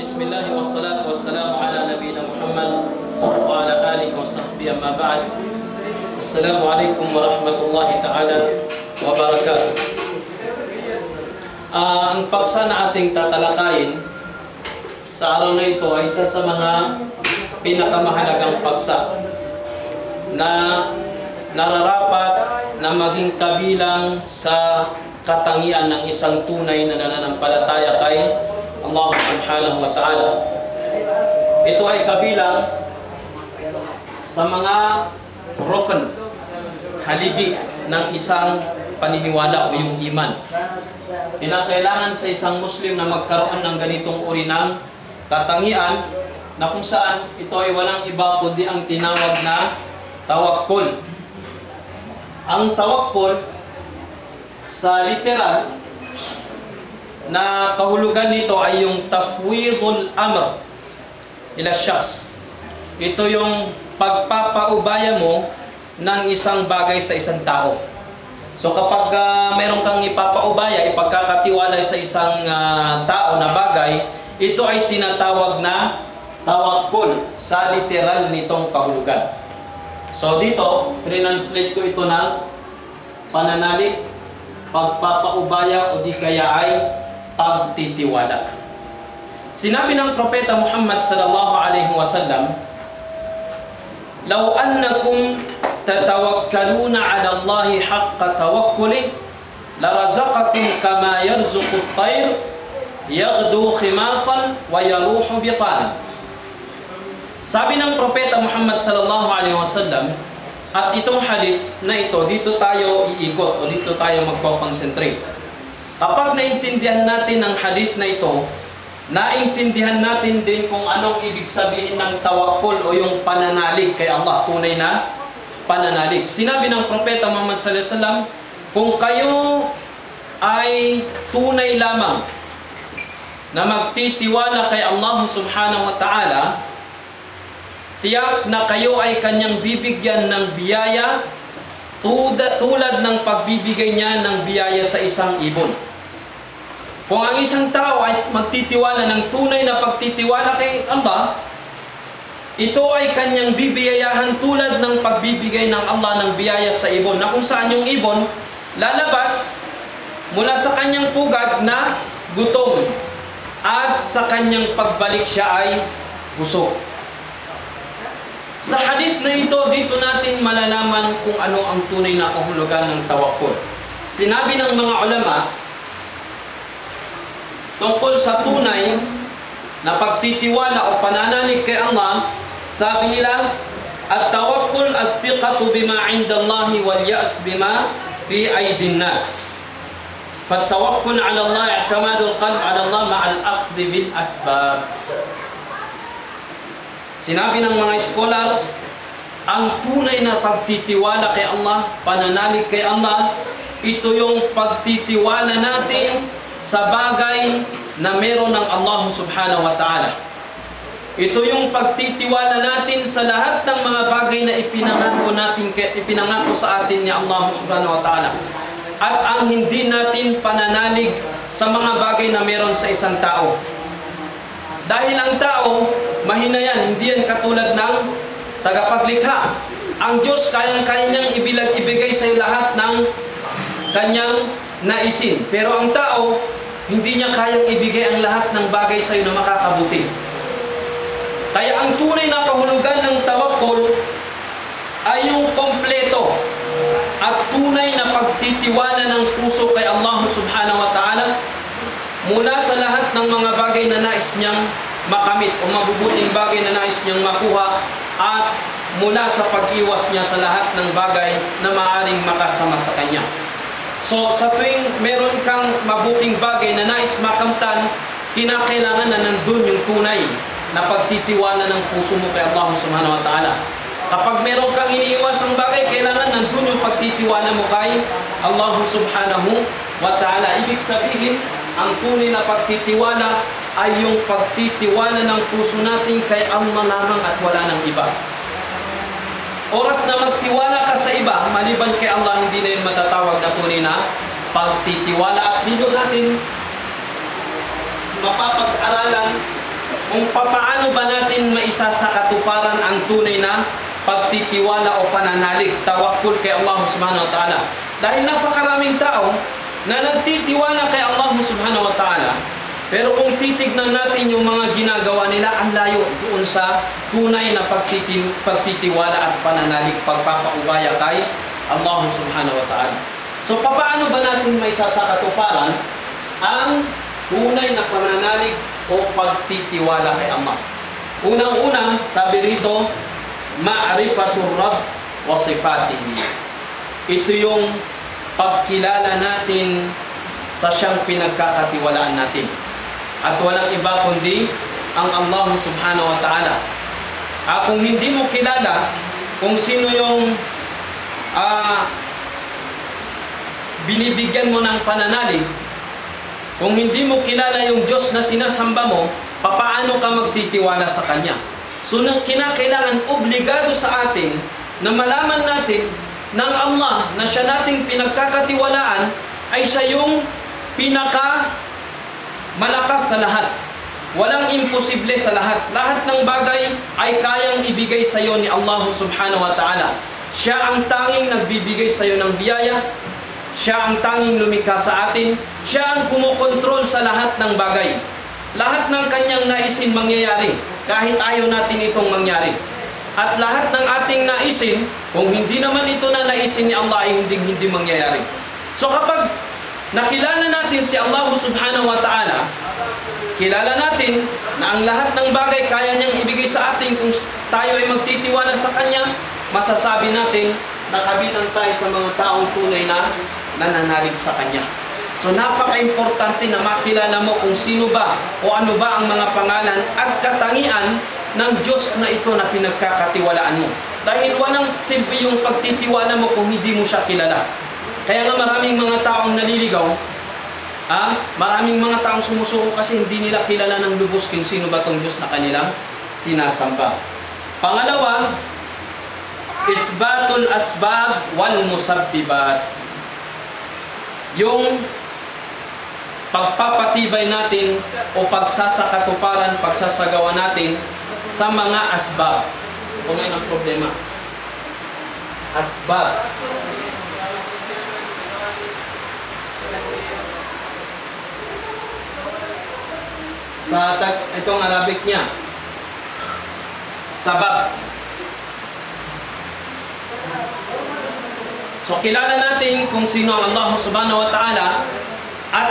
Bismillah wassalatu wassalamu ala nabiyina Muhammad wa ala alihi wa sahbihi amma ba'd. Assalamualaikum warahmatullahi ta'ala wabarakatuh. Ang paksa na ating tatalakayin sa araw na ito ay isa sa mga pinakamahalagang paksa na nararapat na maging kabilang sa katangian ng isang tunay na nananampalataya kay Allah subhanahu wa ta'ala. Ito ay kabilang sa mga rukun, haligi ng isang paniniwala o yung iman. Kinakailangan sa isang Muslim na magkaroon ng ganitong uri ng katangian na kung saan ito ay walang iba kundi ang tinawag na tawakkul. Ang tawakkul sa literal na kahulugan nito ay yung tafwidul amr ila syakhs. Ito yung pagpapaubaya mo ng isang bagay sa isang tao. So kapag meron kang ipapaubaya, ipagkakatiwala sa isang tao na bagay, ito ay tinatawag na tawakkul sa literal nitong kahulugan. So dito, translate ko ito ng pananalig, pagpapaubaya o di kaya ay pagtitiwala. Sinabi ng Propeta Muhammad sallallahu alaihi wasallam, "Law annakum tatawakkaluna 'ala Allahi haqqa tawakkuli, larazaqakum kama yarzuqu at-tayr yaghdu khimasan wa yaruhu bitan." Sabi ng Propeta Muhammad sallallahu alaihi wasallam, at itong hadith na ito, dito tayo iikot o dito tayo magko-concentrate. Kapag naintindihan natin ang hadith na ito, naintindihan natin din kung anong ibig sabihin ng tawakkul o yung pananalig kay Allah, tunay na pananalig. Sinabi ng Propeta Muhammad sallallahu alaihi wasallam, kung kayo ay tunay lamang na magtitiwala kay Allah subhanahu wa ta'ala, tiyak na kayo ay kanyang bibigyan ng biyaya tulad ng pagbibigay niya ng biyaya sa isang ibon. Kung ang isang tao ay magtitiwala ng tunay na pagtitiwala kay Allah, ito ay kanyang bibiyayahan tulad ng pagbibigay ng Allah ng biyaya sa ibon, na kung saan yung ibon lalabas mula sa kanyang pugad na gutom at sa kanyang pagbalik siya ay busog. Sa hadith na ito, dito natin malalaman kung ano ang tunay na kahulugan ng tawakkul. Sinabi ng mga ulama tungkol sa tunay na pagtitiwala o pananalig kay Allah, sabi nila, at-tawakkul at-thiqatu bima 'inda Allah wal ya's bima fi aydin nas. Fat-tawakkul 'ala Allah i'timadul qalb 'ala Allah ma'al akhdh bil asbab. Sinabi ng mga scholar, ang tunay na pagtitiwala kay Allah, pananalig kay Allah, ito yung pagtitiwala natin sa bagay na meron ng Allah subhanahu wa ta'ala. Ito yung pagtitiwala natin sa lahat ng mga bagay na ipinangako sa atin ni Allah subhanahu wa ta'ala. At ang hindi natin pananalig sa mga bagay na meron sa isang tao. Dahil ang tao, mahina yan, hindi yan katulad ng tagapaglikha. Ang Diyos kayang-kanyang ibigay sa iyo lahat ng kanyang naisin. Pero ang tao, hindi niya kayang ibigay ang lahat ng bagay sa iyo na makakabuti. Kaya ang tunay na kahulugan ng tawakkul ay yung kompleto at tunay na pagtitiwala ng puso kay Allah subhanahu wa ta'ala mula sa lahat ng mga bagay na nais niyang makamit o mabubuting bagay na nais niyang makuha, at mula sa pag-iwas niya sa lahat ng bagay na maaaring makasama sa kanya. So sa tuwing meron kang mabuting bagay na nais makamtan, kinakailangan na nandun yung tunay na pagtitiwala ng puso mo kay Allah subhanahu wa ta'ala. Kapag meron kang iniiwasang bagay, kailangan nandun yung pagtitiwala mo kay Allah subhanahu wa ta'ala. Ibig sabihin, ang tunay na pagtitiwala ay yung pagtitiwala ng puso natin kay Allah lamang at wala ng iba. Oras na magtiwala ka sa iba, maliban kay Allah, hindi na yun matatawag na tunay na pagtitiwala. At dito natin mapapag-aralan kung paano ba natin maisa sa katuparan ang tunay na pagtitiwala o pananalig, tawakkul kay Allah subhanahu wa ta'ala. Dahil napakaraming tao na nagtitiwala kay Allah subhanahu wa ta'ala, pero kung titignan natin yung mga ginagawa nila, ang layo doon sa tunay na pagtitiwala at pananalig, pagpapaubaya kay Allah subhanahu wa ta'ala. So paano ba natin maisa sa katuparan ang tunay na pananalig o pagtitiwala kay Allah? Unang-una, sabi rito, ma'rifatur Rabb wa sifatihi. Ito yung pagkilala natin sa siyang pinagkakatiwalaan natin. At walang iba kundi ang Allah subhanahu wa ta'ala. Kung hindi mo kilala kung sino yung binibigyan mo ng pananalig, kung hindi mo kilala yung Diyos na sinasamba mo, papaano ka magtitiwala sa Kanya? So, kinakailangan obligado sa atin na malaman natin ng Allah na siya nating pinagkakatiwalaan ay siya yung malakas sa lahat. Walang imposible sa lahat. Lahat ng bagay ay kayang ibigay sa iyo ni Allah subhanahu wa ta'ala. Siya ang tanging nagbibigay sa iyo ng biyaya. Siya ang tanging lumikha sa atin. Siya ang kumokontrol sa lahat ng bagay. Lahat ng kanyang naisin mangyayari, kahit ayaw natin itong mangyari. At lahat ng ating naisin, kung hindi naman ito na naisin ni Allah, ay hindi mangyayari. So kapag nakilala natin si Allah subhanahu wa ta'ala, kilala natin na ang lahat ng bagay kaya niyang ibigay sa atin kung tayo ay magtitiwala sa Kanya, masasabi natin na kabilang tayo sa mga taong tunay na nananalig sa Kanya. So napaka-importante na makilala mo kung sino ba o ano ba ang mga pangalan at katangian ng Diyos na ito na pinagkakatiwalaan mo. Dahil walang silbi yung pagtitiwala mo kung hindi mo siya kilala. Kaya nga maraming mga taong naliligaw, maraming mga taong sumusuko kasi hindi nila kilala ng lubos kung sino ba itong Diyos na kanilang sinasamba. Pangalawa, ithbatul asbab wal musabbibat. Yung pagpapatibay natin o pagsasakatuparan, pagsasagawa natin sa mga asbab. Kung may ng problema. Asbab. Sa itong Arabic niya, sabab. So kilala natin kung sino ang Allah subhanahu wa ta'ala at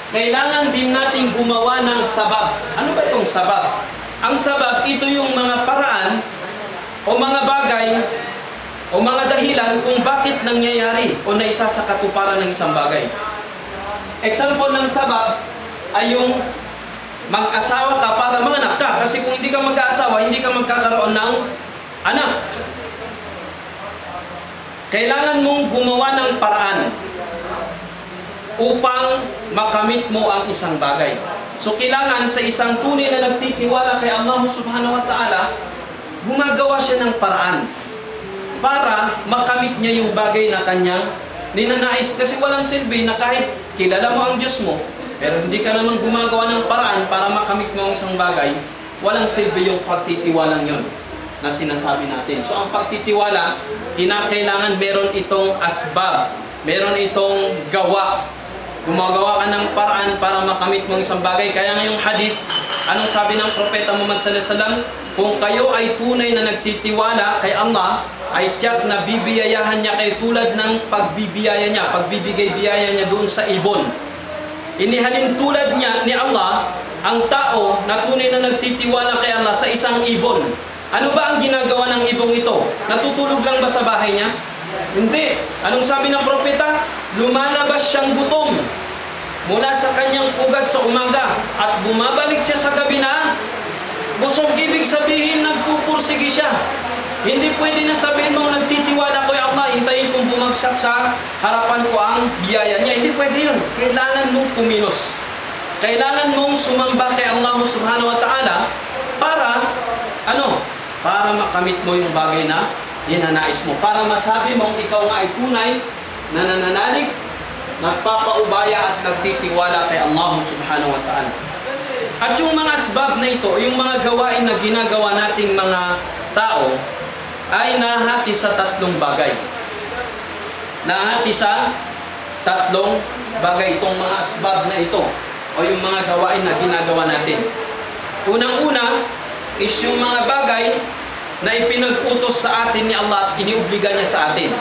kailangan din natin gumawa ng sabab. Ano ba itong sabab? Ang sabab, ito yung mga paraan o mga bagay o mga dahilan kung bakit nangyayari o naisa sa katuparan ng isang bagay. Example ng sabab ay yung mag-asawa ka para manganak ka. Kasi kung hindi ka mag-aasawa, hindi ka magkakaroon ng anak. Kailangan mong gumawa ng paraan upang makamit mo ang isang bagay. So kailangan sa isang tunay na nagtitiwala kay Allah subhanahu wa ta'ala, gumagawa siya ng paraan para makamit niya yung bagay na kanyang ninanais. Kasi walang silbi na kahit kilala mo ang Diyos mo, pero hindi ka naman gumagawa ng paraan para makamit mo ang isang bagay, walang silbi yung pagtitiwalang yun na sinasabi natin. So ang pagtitiwala, kinakailangan meron itong asbab, meron itong gawa. Gumagawa ka ng paraan para makamit mo ang isang bagay. Kaya ngayong hadith, anong sabi ng Propeta Muhammad sallallahu alaihi wasallam? Kung kayo ay tunay na nagtitiwala kay Allah, ay tiyak na bibiyayahan niya kayo tulad ng pagbibiyaya niya, pagbibigay biyaya niya doon sa ibon. Inihalin tulad niya ni Allah ang tao na tunay na nagtitiwala kay Allah sa isang ibon. Ano ba ang ginagawa ng ibong ito? Natutulog lang ba sa bahay niya? Hindi. Anong sabi ng propeta? Lumalabas siyang gutom mula sa kanyang pugad sa umaga at bumabalik siya sa gabi na busog. Ibig sabihin, nagpupursige siya. Hindi pwede na sabihin mo, nagtitiwala ko Allah, hintayin kong bumagsak sa harapan ko ang biyaya niya. Hindi pwede yun. Kailangan mong kumilos. Kailangan mong sumamba kay Allah subhanahu wa ta'ala para, para makamit mo yung bagay na ninanais mo. Para masabi mong ikaw nga ay tunay na nananalig, nagpapaubaya at nagtitiwala kay Allah subhanahu wa ta'ala. At yung mga asbab na ito, yung mga gawain na ginagawa nating mga tao, ay nahati sa tatlong bagay. Nahati sa tatlong bagay itong mga asbab na ito, o yung mga gawain na ginagawa natin. Unang-una is yung mga bagay na ipinag-utos sa atin ni Allah at iniubliga niya sa atin.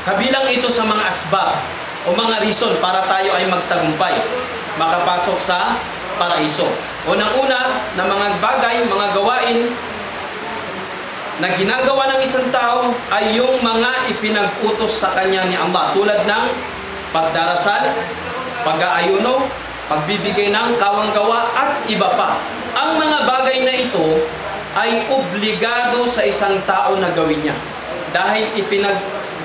Kabilang ito sa mga asbab o mga reason para tayo ay magtagumpay, makapasok sa paraiso. Unang-una na mga bagay, mga gawain na ginagawa ng isang tao ay yung mga ipinag-utos sa kanya ni Allah, tulad ng pagdarasal, pag-aayuno, pagbibigay ng kawanggawa at iba pa. Ang mga bagay na ito ay obligado sa isang tao na gawin niya dahil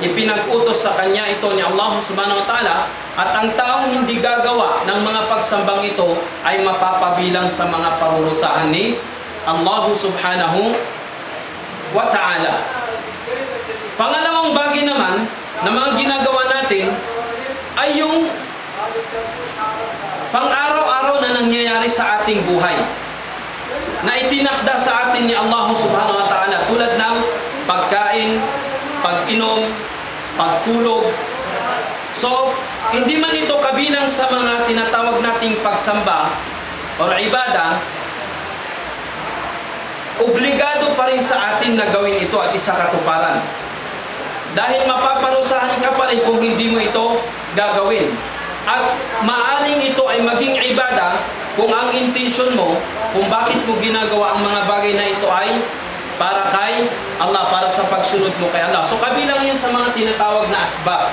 ipinag-utos sa kanya ito ni Allah subhanahu wa ta'ala, at ang taong hindi gagawa ng mga pagsambang ito ay mapapabilang sa mga parurusahan ni Allah subhanahu wa ta'ala. Pangalawang bagay naman na mga ginagawa natin ay yung pang-araw-araw na nangyayari sa ating buhay na itinakda sa atin ni Allah subhanahu wa ta'ala, tulad ng pagkain, pag-inom, pagtulog. So, hindi man ito kabilang sa mga tinatawag nating pagsamba o ibada, obligado pa rin sa atin na gawin ito at isa katuparan. Dahil mapaparusahan ka pa rin kung hindi mo ito gagawin. At maaring ito ay maging ibada kung ang intention mo, kung bakit mo ginagawa ang mga bagay na ito ay para kay Allah, para sa pagsunod mo kay Allah. So kabilang yan sa mga tinatawag na asbab.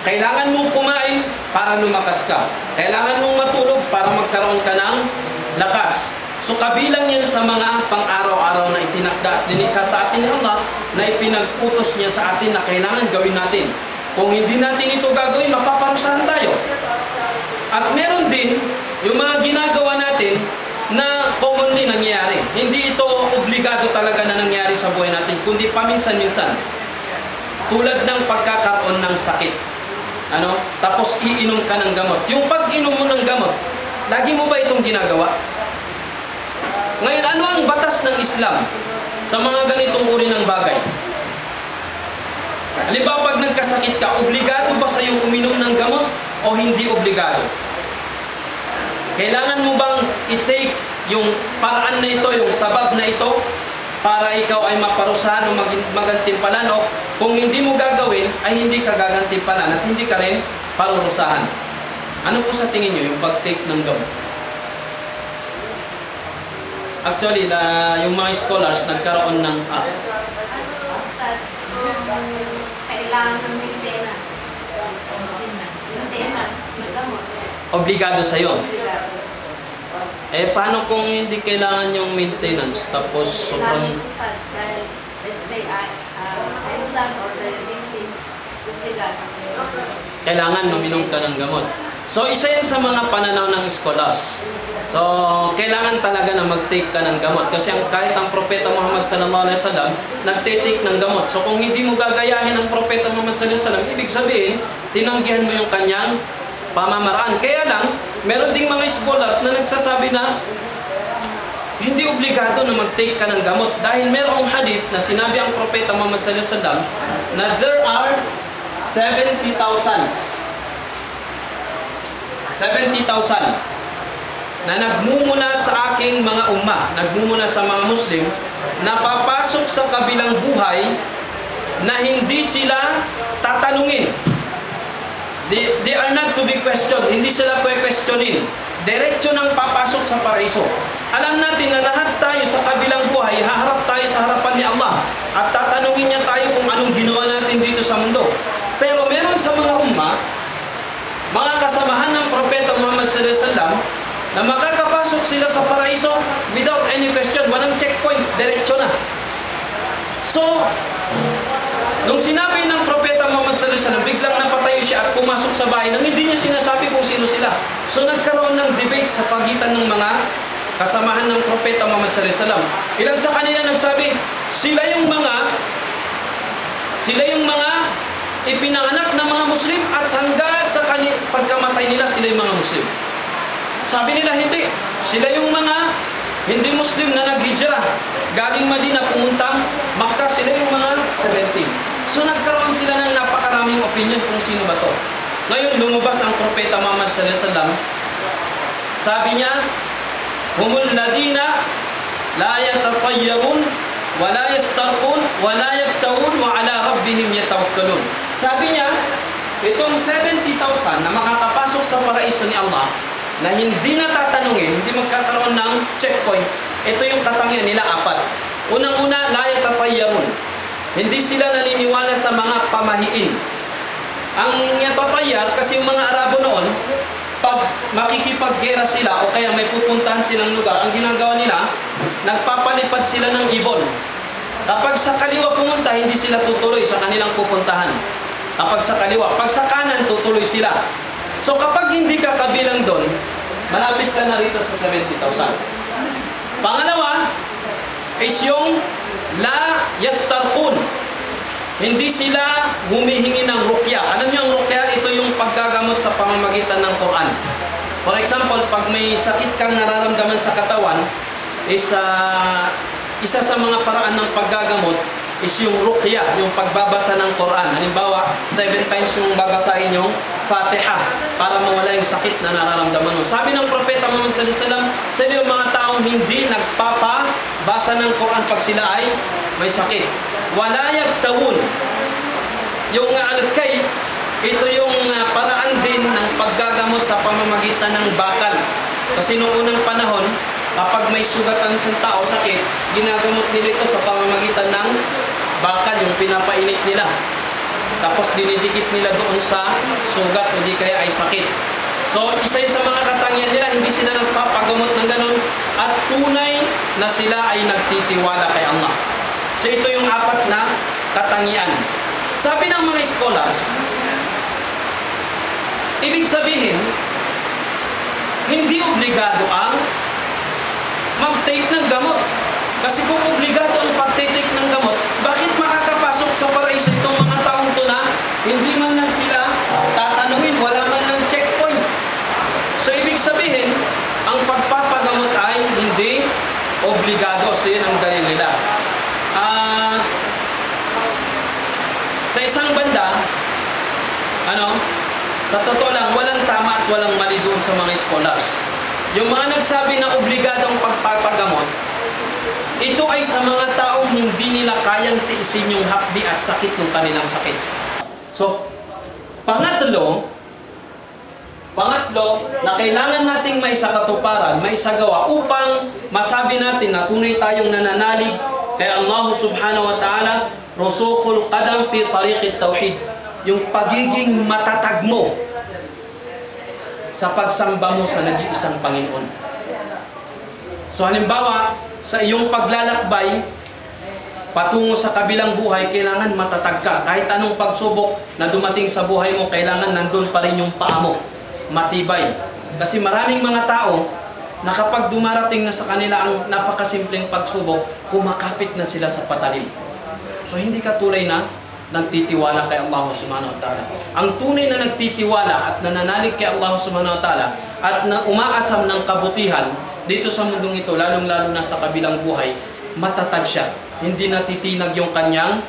Kailangan mong kumain para lumakas ka. Kailangan mong matulog para magkaroon ka ng lakas. So kabilang yan sa mga pang-araw-araw na itinakda at nilikha sa atin ni Allah, na ipinag-utos niya sa atin na kailangan gawin natin. Kung hindi natin ito gagawin, mapaparusahan tayo. At meron din yung mga ginagawa natin na commonly nangyayari. Hindi ito obligado talaga na nangyari sa buhay natin, kundi paminsan-minsan. Tulad ng pagkakaroon ng sakit. Tapos iinom ka ng gamot. Yung pag-inom mo ng gamot, lagi mo ba itong ginagawa? Ngayon, ano ang batas ng Islam sa mga ganitong uri ng bagay? Halimbawa, pag nagkasakit ka, obligado ba sa iyong uminom ng gamot o hindi obligado? Kailangan mo bang i-take yung paraan na ito, yung sabab na ito, para ikaw ay maparusahan o magantimpalan, o kung hindi mo gagawin, ay hindi ka gagantimpalan at hindi ka rin parurusahan? Ano po sa tingin nyo yung pag-take ng gamot? Actually, yung mga scholars nagkaroon ng kailangan ng maintenance. Maintenance ng gamot. Obligado sa'yo. Paano kung hindi kailangan yung maintenance tapos sobrang... Dahil, let's say, Thailand or the maintenance, obligado. Kailangan uminom ka ng gamot. So, isa yan sa mga pananaw ng scholars. So, kailangan talaga na mag-take ka ng gamot. Kasi kahit ang Propeta Muhammad sallallahu alaihi wasallam, nagte-take ng gamot. So, kung hindi mo gagayahin ang Propeta Muhammad sallallahu alaihi wasallam, ibig sabihin, tinanggihan mo yung kanyang pamamaraan. Kaya lang, meron ding mga scholars na nagsasabi na hindi obligado na mag-take ka ng gamot. Dahil merong hadith na sinabi ang Propeta Muhammad sallallahu alaihi wasallam na there are 70,000 na nagmumuna sa aking mga ummah, nagmumuna sa mga Muslim, na papasok sa kabilang buhay na hindi sila tatanungin. They are not to be questioned. Hindi sila questionin. Diretso nang papasok sa paraiso. Alam natin na lahat tayo sa kabilang buhay, haharap tayo sa harapan ni Allah at tatanungin niya tayo kung anong ginawa natin dito sa mundo. Pero meron sa mga ummah, mga kasamahan ng Propeta Muhammad sallallahu alaihi wasallam, na makakapasok sila sa paraiso without any question, walang checkpoint, diretso na. So, nung sinabi ng Propeta Muhammad sallallahu alaihi wasallam, biglang napatayo siya at pumasok sa bahay nang hindi niya sinasabi kung sino sila. So, nagkaroon ng debate sa pagitan ng mga kasamahan ng Propeta Muhammad sallallahu alaihi wasallam. Ilan sa kanila nagsabi, sila yung mga ipinanganak ng mga Muslim at hanggang sa pagkamatay nila, sila yung mga Muslim. Sabi nila hindi. Sila yung mga hindi Muslim na naghijrah. Galing Madina pumuntang Makkah, sila yung mga 17. So nagkaroon sila ng napakaraming opinion kung sino ba to. Ngayon lumabas ang Propeta Muhammad sallallahu alaihi wasallam. Sabi niya, humul ladina la yatatayyarun wa la yastarqun wa la yaktawun wa ala rabbihim yatawakkalun. Sabi niya, itong 70,000 na makakapasok sa paraiso ni Allah na hindi natatanungin, hindi magkakaroon ng checkpoint, ito yung katangian nila 4. Unang-una, la yatatayyarun. Hindi sila naniniwala sa mga pamahiin. Ang yatatayyar, kasi yung mga Arabo noon, pag makikipaggera sila o kaya may pupuntahan silang lugar, ang ginagawa nila, nagpapalipad sila ng ibon. Kapag sa kaliwa pumunta, hindi sila tutuloy sa kanilang pupuntahan. Kapag sa kaliwa, pag sa kanan, tutuloy sila. So kapag hindi ka kabilang doon, malapit ka na rito sa 70,000. Pangalawa is yung la yastarqun. Hindi sila humihingi ng ruqya. Alam niyo ang ruqya? Ito yung paggagamot sa pamamagitan ng Quran. For example, pag may sakit kang nararamdaman sa katawan, isa sa mga paraan ng paggagamot is yung ruqya, yung pagbabasa ng Quran. Halimbawa, 7 times yung babasahin yung Fatiha para mawala yung sakit na nararamdaman mo. Sabi ng Propeta Muhammad sallallahu alaihi wasallam, sila yung mga taong hindi nagpapabasa ng Quran pag sila ay may sakit. Wala yaktawun. Yung al-kay, ito yung paraan din ng paggagamot sa pamamagitan ng bakal. Kasi noong unang panahon, kapag may sugat ang isang tao, sakit, ginagamot nila ito sa pamamagitan ng bakal, yung pinapainit nila. Tapos dinidikit nila doon sa sugat, hindi kaya ay sakit. So, isa sa mga katangian nila, hindi sila nagpapagamot ng ganun, at tunay na sila ay nagtitiwala kay Allah. So, ito yung 4 na katangian. Sabi ng mga scholars, ibig sabihin, hindi obligado ang mag-take ng gamot. Kasi kung obligado ang pag-take ng gamot, bakit makakapasok sa paraiso itong mga taong to na hindi man lang sila tatanungin, wala man lang checkpoint? So, ibig sabihin, ang pagpapagamot ay hindi obligado. So, yun ang dalil nila. Sa isang banda, sa totoo lang, walang tama at walang mali doon sa mga scholars. Yung mga nagsabi na obligadong pagpapagamot, ito ay sa mga taong hindi nila kayang tiisin yung hapdi at sakit ng kanilang sakit. So, pangatlo, na kailangan nating maisakatuparan, maisagawa upang masabi natin na tunay tayong nananalig kay Allah subhanahu wa ta'ala, rusukhul qadam fi tariqit tawhid. Yung pagiging matatag mo sa pagsamba mo sa nag-iisang Panginoon. So halimbawa, sa iyong paglalakbay patungo sa kabilang buhay, kailangan matatag ka. Kahit anong pagsubok na dumating sa buhay mo, kailangan nandun pa rin yung paa mo, matibay. Kasi maraming mga tao na kapag dumarating na sa kanila ang napakasimpleng pagsubok, kumakapit na sila sa patalim. So hindi ka tulay na nagtitiwala kay Allah subhanahu wa ta'ala. Ang tunay na nagtitiwala at nananalig kay Allah subhanahu wa ta'ala at na umaasam ng kabutihan dito sa mundong ito, lalong-lalo na sa kabilang buhay, matatag siya. Hindi natitinag yung kanyang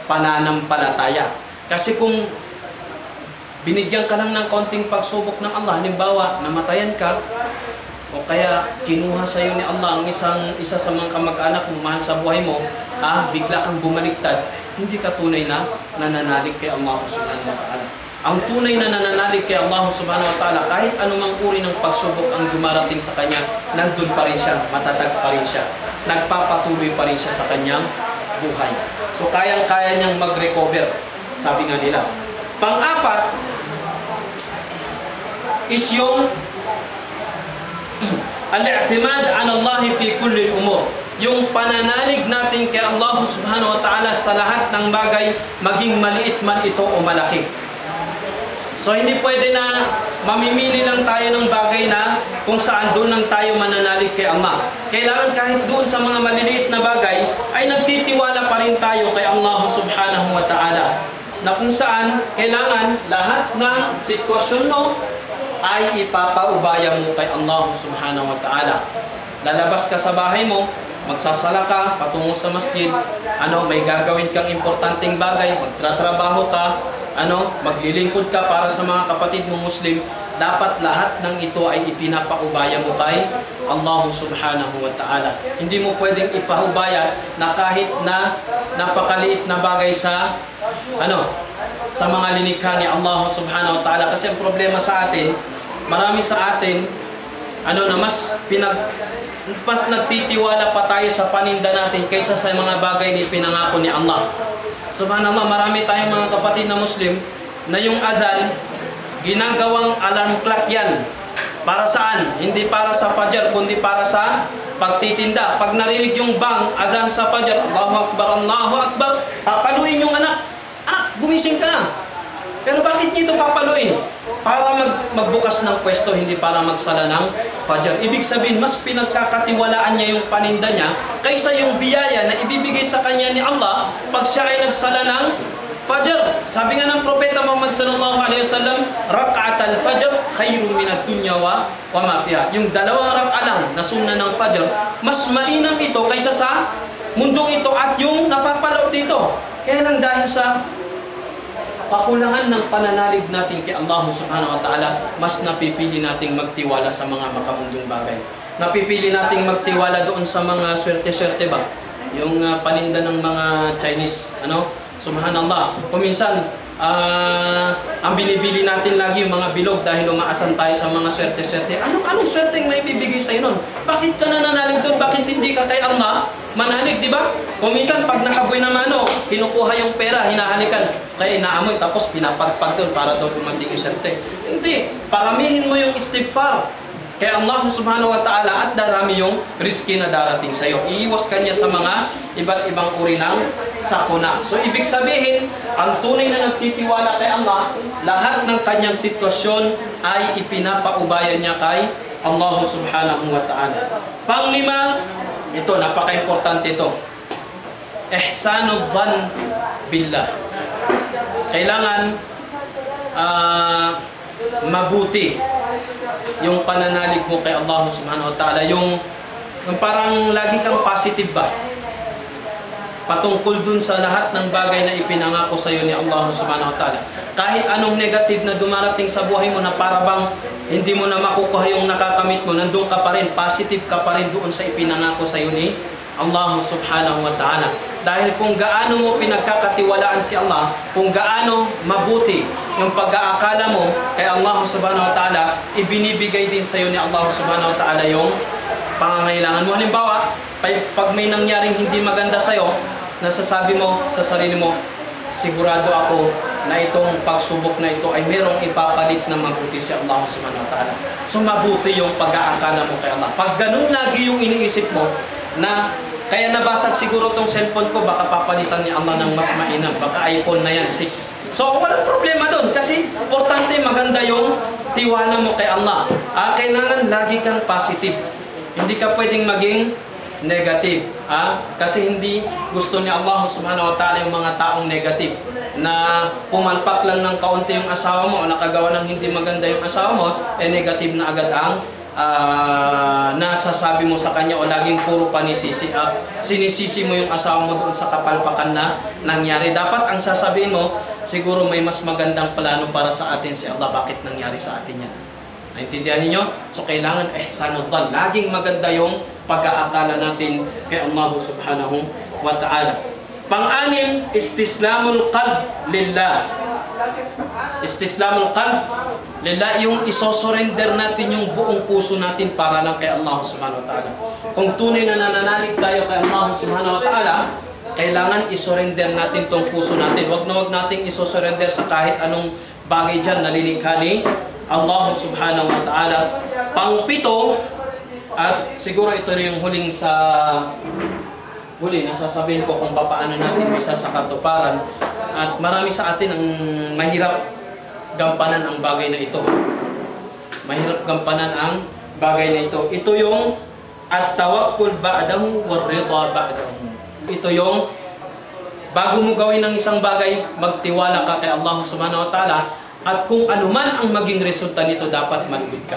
pananampalataya. Kasi kung binigyan ka lang ng konting pagsubok ng Allah, halimbawa, namatayan ka, o kaya kinuha sa iyo ni Allah ang isa sa mga kamag-anak mo, mahal sa buhay mo, bigla kang bumaliktad, hindi ka tunay na nananalig kay Allah subhanahu wa ta'ala. Ang tunay na nananalig kay Allah subhanahu wa ta'ala, kahit anumang uri ng pagsubok ang dumarating sa kanya, nandun pa rin siya, matatag pa rin siya, nagpapatuloy pa rin siya sa kanyang buhay. So kayang-kaya niyang mag-recover, sabi nga nila. Pang-apat is yung al-i'timad ala Allah fi kulli al-umur. Yung pananalig natin kay Allah subhanahu wa ta'ala sa lahat ng bagay, maging maliit man ito o malaki. So hindi pwede na mamimili lang tayo ng bagay na kung saan doon lang tayo mananalig kay Allah. Kailangan kahit doon sa mga maliliit na bagay ay nagtitiwala pa rin tayo kay Allah subhanahu wa ta'ala. Na kung saan kailangan lahat ng sitwasyon mo, ay ipapaubaya mo kay Allah subhanahu wa ta'ala. Lalabas ka sa bahay mo, magsasala ka, patungo sa masjid, may gagawin kang importanteng bagay, magtratrabaho ka, maglilingkod ka para sa mga kapatid mo Muslim, dapat lahat ng ito ay ipinapaubaya mo kay Allah subhanahu wa ta'ala. Hindi mo pwedeng ipaubaya na kahit na napakaliit na bagay sa sa mga linikha ni Allah subhanahu wa ta'ala. Kasi ang problema sa atin, marami sa atin na mas nagtitiwala pa tayo sa paninda natin kaysa sa mga bagay na ipinangako ni Allah. Subhanallah, marami tayong mga kapatid na Muslim na yung adhan, ginagawang alarm clock yan. Para saan? Hindi para sa Fajr, kundi para sa pagtitinda. Pag narinig yung bang, adhan sa Fajr, Allahu Akbar, papaluin yung anak. Anak, gumising ka na. Pero bakit niyo ito papaluin? Para magbukas ng pwesto, hindi para magsala ng Fajr. Ibig sabihin, mas pinagkakatiwalaan niya yung paninda niya kaysa yung biyaya na ibibigay sa kanya ni Allah pag siya ay nagsala ng Fajr. Sabi nga ng Propeta Muhammad sallallahu alaihi wasallam, rak'at al-fajr khayrun min ad-dunya wa ma fiha. Yung dalawang rak'a lang na sunna ng Fajr, mas mainam ito kaysa sa mundong ito at yung napapaloob dito. Kaya lang dahil sa kakulangan ng pananalig natin kay Allah subhanahu wa ta'ala, mas napipili nating magtiwala sa mga makamundong bagay. Napipili nating magtiwala doon sa mga swerte-swerte ba? Yung paninda ng mga Chinese, subhanallah. Kung minsan, ang binibili natin lagi yung mga bilog dahil umaasan tayo sa mga swerte-swerte. Anong swerte yung maibibigay sa'yo nun? Bakit ka nananalig doon? Bakit hindi ka kay Allah manalig, di ba? Kung minsan, pag nakaboy na mano, kinukuha yung pera, hinahalikan, kaya inaamoy, tapos pinapagpag doon para daw tumanting yung swerte. Hindi. Paramihin mo yung istighfar kay Allah subhanahu wa ta'ala at darami yung riski na darating sa iyo. Iiwas kanya sa mga iba't ibang uri ng sakuna. So, ibig sabihin, ang tunay na nagtitiwala kay Allah, lahat ng kanyang sitwasyon ay ipinapaubaya niya kay Allah subhanahu wa ta'ala. Panglima, ito, napaka-importante ito. Ihsanu dhan billah. Kailangan mabuti yung pananalig mo kay Allah subhanahu wa ta'ala, yung parang lagi kang positive ba patungkol dun sa lahat ng bagay na ipinangako sa iyo ni Allah subhanahu wa ta'ala. Kahit anong negative na dumarating sa buhay mo na para bang hindi mo na makukuha yung nakakamit mo, nandun ka pa rin, positive ka pa rin doon sa ipinangako sa iyo ni Allah subhanahu wa ta'ala. Dahil kung gaano mo pinagkakatiwalaan si Allah, kung gaano mabuti yung pag-aakala mo kay Allah subhanahu wa ta'ala, ibinibigay din sa iyo ni Allah subhanahu wa ta'ala yung pangangailangan mo. Halimbawa, pag may nangyaring hindi maganda sa iyo, nasasabi mo sa sarili mo, sigurado ako na itong pagsubok na ito ay merong ipapalit na mabuti si Allah subhanahu wa ta'ala. So mabuti yung pag-aakala mo kay Allah. Pag ganun lagi yung iniisip mo, na kaya nabasag siguro tong cellphone ko, baka papalitan ni Allah ng mas mainam, baka iPhone na yan, 6. So walang problema doon kasi importante maganda yung tiwala mo kay Allah. Kailangan lagi kang positive, hindi ka pwedeng maging negative, kasi hindi gusto ni Allah subhanahu wa ta'ala yung mga taong negative, na pumalpak lang ng kaunti yung asawa mo o nakagawa ng hindi maganda yung asawa mo, negative na agad ang nasasabi mo sa kanya o laging puro panisisi. Sinisisi mo yung asawa mo doon sa kapalpakan na nangyari. Dapat ang sasabihin mo, siguro may mas magandang plano para sa atin si Allah, bakit nangyari sa atin yan. Naintindihan niyo? So kailangan ihsanullah, laging maganda yung pag-aakala natin kay Allah subhanahu wa ta'ala. Pang-anim, istislamul qalb lillah. Istislamul qalb lillah, yung isosurrender natin yung buong puso natin para lang kay Allah subhanahu wa ta'ala. Kung tunay na nananalig tayo kay Allah subhanahu wa ta'ala, kailangan isurrender natin tong puso natin. Wag nating isosurrender sa kahit anong bagay dyan na lilikha ni Allah subhanahu wa ta'ala. Pang-pito, at siguro ito na yung huling nasasabihin ko kung paano natin may sasakatuparan. At marami sa atin ang mahirap gampanan ang bagay na ito. Mahirap gampanan ang bagay na ito. Ito yung at-tawakkul ba'dahu war-ridha ba'dahu. Ito yung bago mo gawin ng isang bagay, magtiwala ka kay Allah subhanahu wa ta'ala At kung anuman ang maging resulta nito, dapat malugod ka.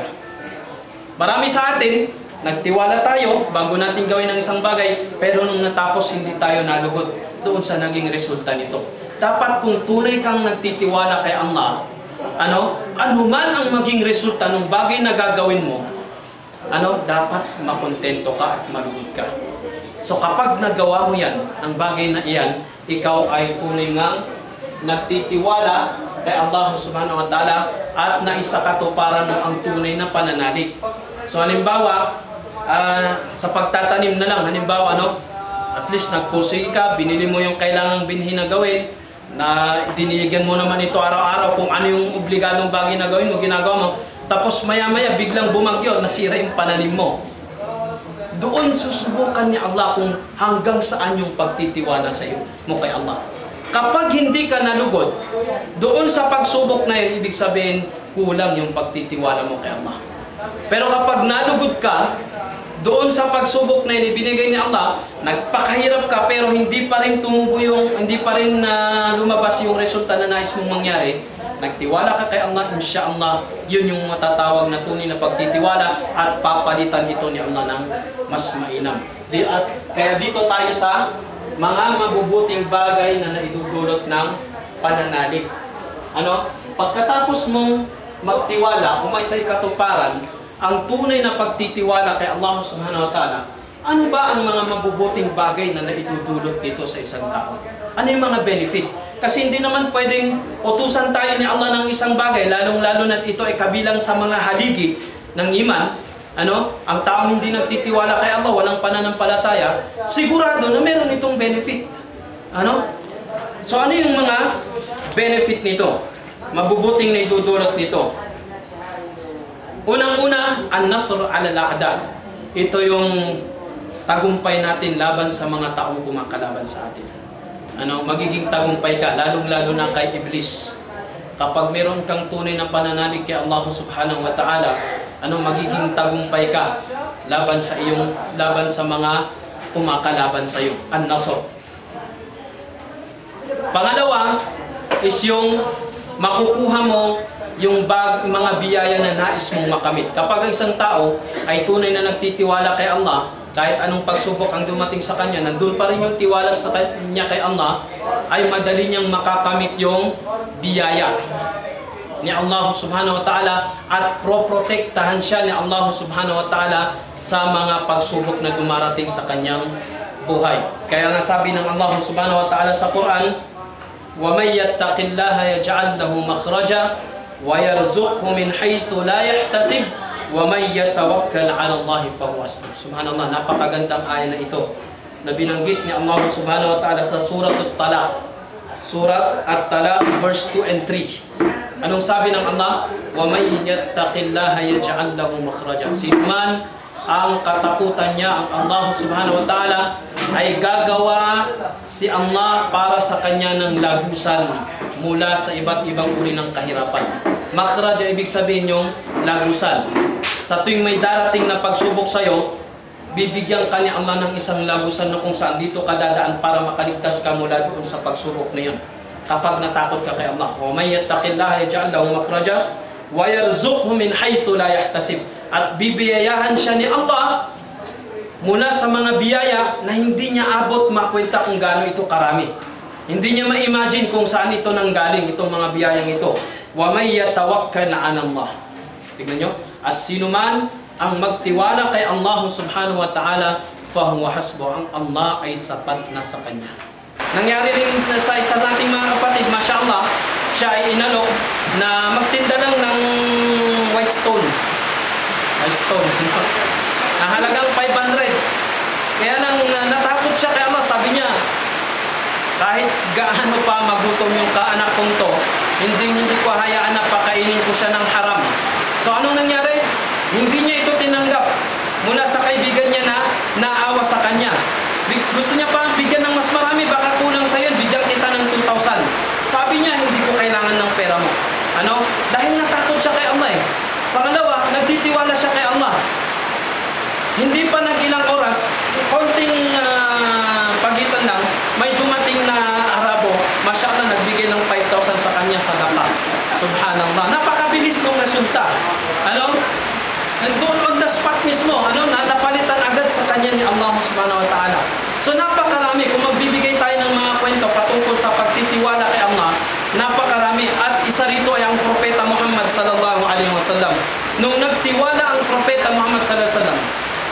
Marami sa atin, nagtiwala tayo bago natin gawin ang isang bagay, pero nung natapos hindi tayo nalugod doon sa naging resulta nito. Dapat kung tunay kang nagtitiwala kay Allah, anuman ang maging resulta ng bagay na gagawin mo, dapat makontento ka at malugod ka. So kapag nagawa mo yan, ang bagay na iyan, ikaw ay tunay ngang nagtitiwala kay Allah subhanahu wa ta'ala at naisakatuparan mo ang tunay na pananalig. So halimbawa, sa pagtatanim na lang, halimbawa, at least nagpursige ka, binili mo yung kailangang binhi na gawin, na diniligan mo naman ito araw-araw kung ano yung obligadong bagay na gawin mo, ginagawa mo, tapos maya-maya biglang bumagyo, nasira yung pananim mo. Doon susubukan ni Allah kung hanggang saan yung pagtitiwala sa iyo mo kay Allah. Kapag hindi ka nalugod, doon sa pagsubok na yun, ibig sabihin, kulang yung pagtitiwala mo kay Allah. Pero kapag nalugod ka, doon sa pagsubok na yun, ibinigay ni Allah, nagpakahirap ka pero hindi pa rin tumubo hindi pa rin lumabas yung resulta na nais mong mangyari, nagtiwala ka kay Allah, insyaAllah, yun yung matatawag na tunay na pagtitiwala at papalitan ito ni Allah ng mas mainam. At kaya dito tayo sa mga mabubuting bagay na naidudulot ng pananalig. Pagkatapos mong magtiwala, may sa ikatuparan, ang tunay na pagtitiwala kay Allah subhanahu wa ta'ala, ano ba ang mga mabubuting bagay na naidudulot dito sa isang tao? Ano yung mga benefit? Kasi hindi naman pwedeng utusan tayo ni Allah ng isang bagay, lalong-lalo na ito ay kabilang sa mga haligi ng iman. Ang taong hindi nagtitiwala kay Allah, walang pananampalataya, sigurado na meron itong benefit. So ano yung mga benefit nito? Mabubuting na idudulot nito. Unang-una, an-nasr ala al-a'da. Ito yung tagumpay natin laban sa mga taong kumakalaban sa atin. Magiging tagumpay ka, lalong-lalo na kay Iblis. Kapag meron kang tunay na pananalig kay Allah subhanahu wa ta'ala, magiging tagumpay ka laban sa mga kumakalaban sa iyo. An-nasr. Pangalawa is yung makukuha mo yung mga biyaya na nais mong makamit. Kapag ang isang tao ay tunay na nagtitiwala kay Allah, kahit anong pagsubok ang dumating sa kanya, nandun pa rin yung tiwala sa kanya kay Allah, ay madali niyang makakamit yung biyaya ni Allah subhanahu wa ta'ala at proprotektahan siya ni Allah subhanahu wa ta'ala sa mga pagsubok na dumarating sa kanyang buhay. Kaya nga sabi ng Allah subhanahu wa ta'ala sa Quran, وَمَنْ يَتَّقِ اللَّهَ يَجْعَلْ لَهُ مَخْرَجًا وَيَرْزُقْهُ مِنْ حَيْثُ لَا يَحْتَسِبُ وَمَنْ يَتَوَكَّلْ عَلَى اللَّهِ فَهُوَ حَسْبُهُ. Subhanallah, napakagandang aya na ito na binanggit ni Allah subhanahu wa ta'ala sa Surat At-Talaq. Surat At-Talaq verse 2 and 3. Anong sabi ng Allah? وَمَنْ يَتَّقِ اللَّهَ يَجْعَلْ لَهُ مَخْرَجًا. Sinuman ang katakutan niya, ang Allah subhanahu wa ta'ala, ay gagawa si Allah para sa kanya ng lagusan mula sa iba't ibang uri ng kahirapan. Makhraj ay ibig sabihin yung lagusan. Sa tuwing may darating na pagsubok sa'yo, bibigyan ka ni Allah ng isang lagusan na kung saan dito ka dadaan para makaligtas ka mula doon sa pagsubok na yun. Kapag natakot ka kay Allah. وَمَنْ يَتَّقِ اللَّهَ يَجْعَلْ لَهُ مَخْرَجًا وَيَرْزُقْهُ مِنْ حَيْثُ لَا يَحْتَسِبُ. At bibiyayahan siya ni Allah mula sa mga biyaya na hindi niya abot makwenta kung gaano ito karami. Hindi niya ma-imagine kung saan ito nanggaling, itong mga biyayang ito. وَمَنْ يَتَوَكَّلْ عَلَى اللَّهِ. Tignan nyo. At sino man ang magtiwala kay Allah subhanahu wa ta'ala, فَهُوَ حَسْبُهُ. Ang Allah ay sapat na sa kanya. Nangyari rin sa isa nating mga kapatid, Masya Allah, siya ay inalok na magtinda lang ng white stone. White stone. Halagang 500. Kaya nang natakot siya kay Allah, sabi niya, kahit gaano pa magutom yung kaanak kong to, hindi ko hayaan na pakainin ko siya ng haram. So anong nangyari? Hindi niya ito tinanggap mula sa kaibigan niya na naawa sa kanya. Gusto niya pa bigyan ng mas marami, baka kulang sa yun, bigyan kita ng 2,000. Sabi niya, hindi ko kailangan ng pera mo. Dahil natakot siya kay Allah eh. Pangalawa, nagtitiwala siya kay Allah. Hindi pa nag-ilang oras, konting pagitan lang, may dumating na Arabo, Masya Allah, nagbigay ng 5,000 sa kanya sa dapa. Subhanallah.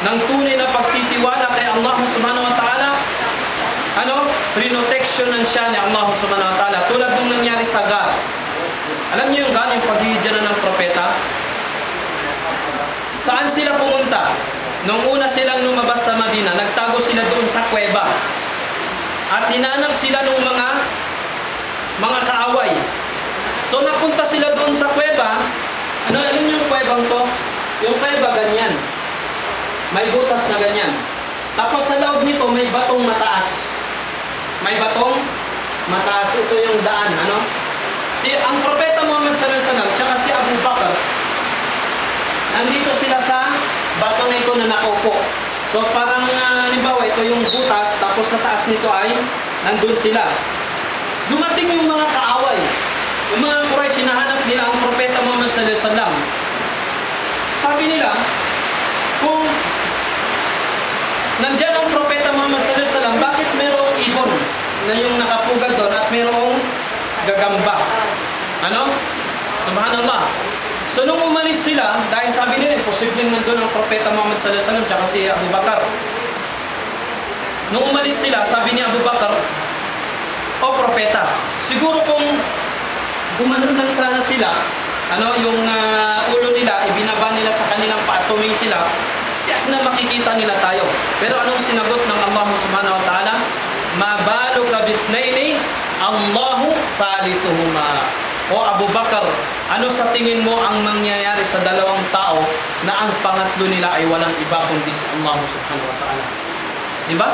ng tunay na pagtitiwala kay Allah subhanahu wa ta'ala, prinoteksyonan siya ni Allah subhanahu wa ta'ala. Tulad nung nangyari sa Gad. Alam niyo yung Gad, yung paghihidyanan ng propeta? Saan sila pumunta? Nung una silang lumabas sa Madina, nagtago sila doon sa kuweba. At hinanap sila ng mga kaaway. So napunta sila doon sa kuweba. Ano yung kuwebang to? Yung kuweba ganyan. May butas na ganyan. Tapos sa loob nito may batong mataas. May batong mataas. Ito yung daan. Ang propeta Muhammad sallallahu alaihi wasallam tsaka si Abu Bakar, nandito sila sa bato na ito na nakaupo. So parang halimbawa ito yung butas, tapos sa taas nito ay nandun sila. Dumating yung mga kaaway. Yung mga Quraysh, hinahanap nila ang propeta Muhammad sallallahu alaihi wasallam. Sabi nila, kung nandyan ang propeta Muhammad sallallahu alaihi wasallam, bakit merong ibon na yung nakapugad doon at merong gagamba? Subhanallah. So nung umalis sila, dahil sabi nila, posibleng nandun ang propeta Muhammad sallallahu alaihi wasallam tsaka si Abu Bakar. Nung umalis sila, sabi ni Abu Bakar, "O propeta, siguro kung gumanon lang sana sila, yung ulo nila, ibinaba nila sa kanilang paa, tumingin sila, tiyak na makikita nila tayo." Pero anong sinagot ng Allah subhanahu wa ta'ala? "Ma baluka bithnaini, Allahu thalithuhuma." O Abu Bakar, ano sa tingin mo ang mangyayari sa dalawang tao na ang pangatlo nila ay walang iba kundi si Allah subhanahu wa ta'ala? Diba?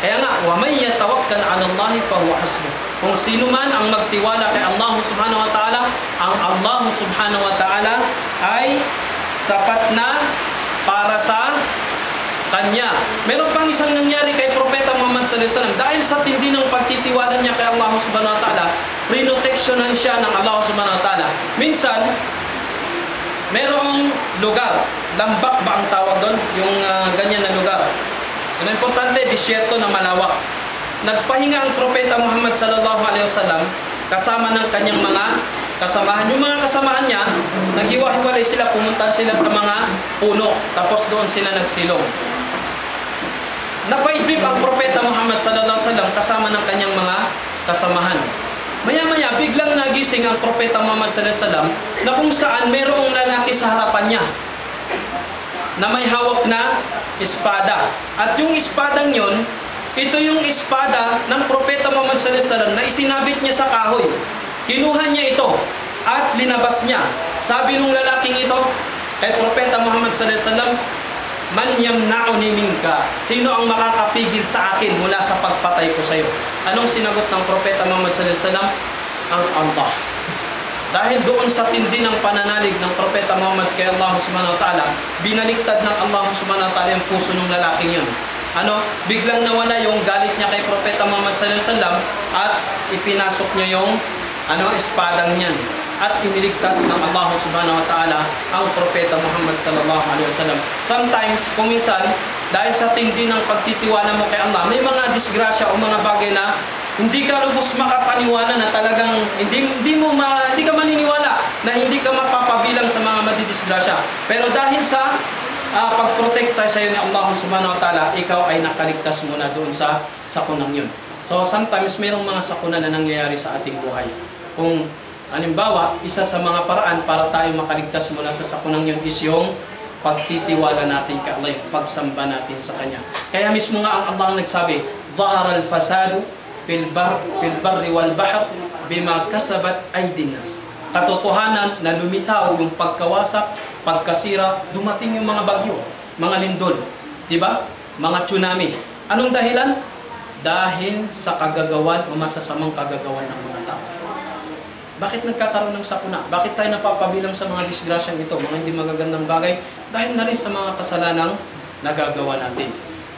Kaya nga, wa may yatawakkal 'ala Allah fa huwa hasbuh. Kung sino man ang magtiwala kay Allah subhanahu wa ta'ala, ang Allah subhanahu wa ta'ala ay sapat na para sa kanya. Meron pang isang nangyari kay Propeta Muhammad sallallahu alaihi wasallam. Dahil sa tindi ng pagtitiwala niya kay Allah subhanahu wa ta'ala, prinoteksyonan siya ng Allah subhanahu wa ta'ala. Minsan, merong lugar, lambak ba ang tawag doon? Yung ganyan na lugar. Ang importante, disyerto na malawak. Nagpahinga ang Propeta Muhammad sallallahu alaihi wasallam kasama ng kanyang mga kasamahan. Yung mga kasamahan niya, naghiwa-hiwalay sila, pumunta sila sa mga puno, tapos doon sila nagsilong. Napaidlip ang Propeta Muhammad sallallahu alaihi wasallam kasama ng kanyang mga kasamahan. Maya-maya, biglang nagising ang Propeta Muhammad sallallahu alaihi wasallam na kung saan mayroong lalaki sa harapan niya na may hawak na espada. At yung espadang yon, ito yung espada ng Propeta Muhammad sallallahu alaihi wasallam na isinabit niya sa kahoy. Kinuha niya ito at linabas niya. Sabi nung lalaking ito kay Propeta Muhammad sallallahu alaihi wasallam, "Man yamna'uni minka?" Sino ang makakapigil sa akin mula sa pagpatay ko sa iyo? Anong sinagot ng Propeta Muhammad sallallahu alaihi wasallam? Ang Allah. Dahil doon sa tindi ng pananalig ng Propeta Muhammad kay Allah subhanahu wa ta'ala, binaliktad ng Allah subhanahu wa ta'ala yung puso ng lalaking yun. Biglang nawala yung galit niya kay Propeta Muhammad sallallahu alaihi wasallam at ipinasok niya yung espadang niyan. At iniligtas ng Allah subhanahu wa ta'ala ang Propeta Muhammad sallallahu alaihi wasallam. Sometimes, kuminsan, dahil sa tindi ng pagtitiwala mo kay Allah, may mga disgrasya o mga bagay na hindi ka lubos makapaniwala na talagang hindi ka maniniwala na hindi ka mapapabilang sa mga madidisgrasya. Pero dahil sa pagprotekta sa iyo ni Allah subhanahu wa ta'ala, ikaw ay nakaligtas muna doon sa sakunang yun. So sometimes mayroong mga sakuna na nangyayari sa ating buhay. Kung halimbawa, isa sa mga paraan para tayo makaligtas mula sa sakunang yun is yung pagtitiwala natin kay Allah, yung pagsamba natin sa Kanya. Kaya mismo nga ang Allah nagsabi, "Dhahara al-fasadu fil barri wal bahr bima kasabat aydin nas." Katotohanan na lumitaw yung pagkawasak, pagkasira, dumating yung mga bagyo, mga lindol, di ba? Mga tsunami. Anong dahilan? Dahil sa kagagawan o masasamang kagagawan ng mga tao. Bakit nagkakaroon ng sakuna? Bakit tayo napapabilang sa mga disgrasyang ito, mga hindi magagandang bagay? Dahil na rin sa mga kasalanang nagagawa natin.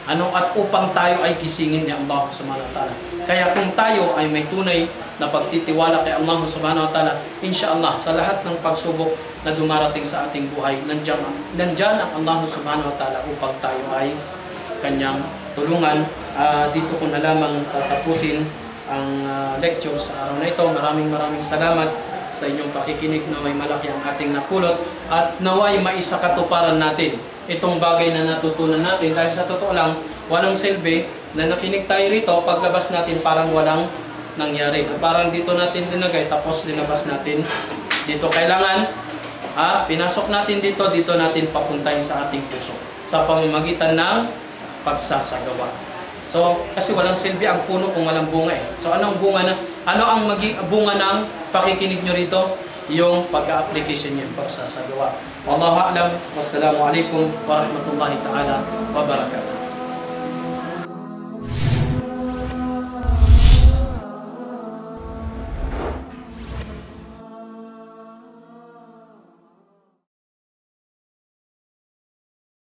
At upang tayo ay gisingin ni Allah subhanahu wa ta'ala. Kaya kung tayo ay may tunay na pagtitiwala kay Allah subhanahu wa ta'ala, insyaAllah, sa lahat ng pagsubok na dumarating sa ating buhay, nandyan ang Allah subhanahu wa ta'ala upang tayo ay Kanyang tulungan. Dito ko na lamang tatapusin ang lecture sa araw na ito. Maraming salamat sa inyong pakikinig. Naway malaki ang ating napulot at naway maisakatuparan natin itong bagay na natutunan natin, dahil sa totoo lang, walang silbi na nakinig tayo rito, paglabas natin parang walang nangyari. Parang dito natin linagay, tapos linabas natin dito. Kailangan, pinasok natin dito, dito natin papuntahin sa ating puso sa pamamagitan ng pagsasagawa. So, kasi walang silbi ang puno kung walang bunga eh. So, ano ang bunga ng pakikinig nyo rito? Yung pag-application nyo, yung pagsasagawa. Wallahu a'lam. Wassalamu alaikum warahmatullahi ta'ala wabarakatuh.